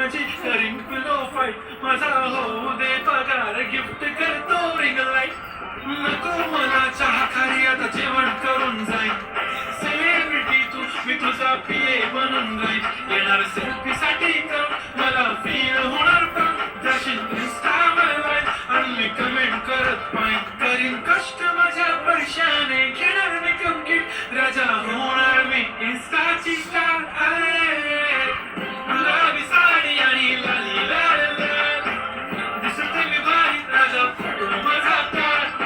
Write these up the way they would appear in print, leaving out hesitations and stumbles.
माझी करीन पिलो फाईट माझा होऊ दे पगार गिफ्ट करतो रिंग लाईट नको मला चहा खाली आता जेवण करून जाईन सेलिब्रिटी तू मी तुझा पिये बनून जाईन येणार सेल्फी साठी कर मला फील होणार पण जाशील इंस्टावर आणि मी कमेंट करत पाहिन करीन कष्ट माझ्या पैशाने घेणार मी कमकीट राजा होणार मी इंस्टाची स्टार गुलाबी साडी आणि लाली लाल लाल दिसते मी भारी राजा फोटो माझा काढ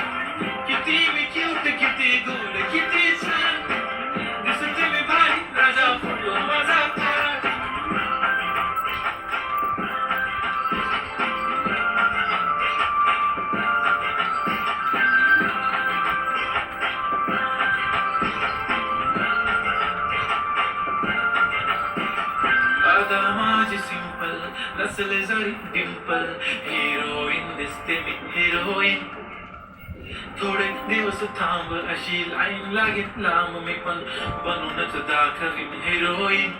किती मी क्यूट किती गोड किती छान दिसते मी भारी राजा फोटो माझा काढ आता माझी सिंपल नसले जरी डिंपल हिरोईन दिसते मी हिरोईन थोडे दिवस थांब अशी लाईन लागेल लांब मी पण बनूनच दाखवीन हिरोईन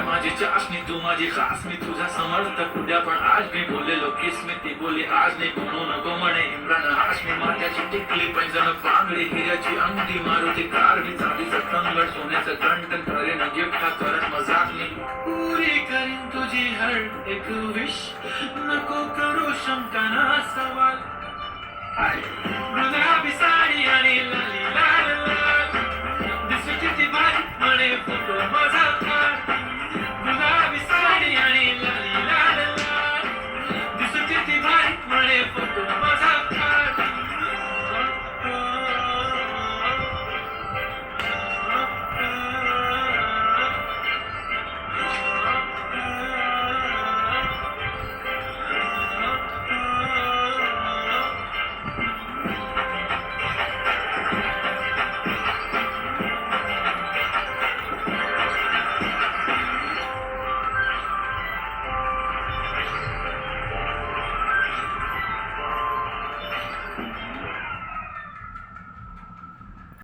माझी चाशनी तू माझी खास मी तुझा समर्थक उद्या पण आज मी बोललेलो किस मी ती बोली आज नाही म्हणू नको म्हणे इम्रान हाशमी माथ्याची टिकली पैंजण पांगडी हिऱ्याची अंगठी मारुती कार मी चांदीचं कंगड सोन्याचं कंटन करेन गिफ्ट हा करत मजाक मी पुरी करीन तुझी हर एक विश नको करू शंका ना सवाल गुलाबी साडी आणि लाली लाल लाल दिसते ती भारी म्हणे फोटो माझा काढ गुलाबी साडी आणि लाली लाल लाल दिसते ती भारी म्हणे फोटो माझा काढ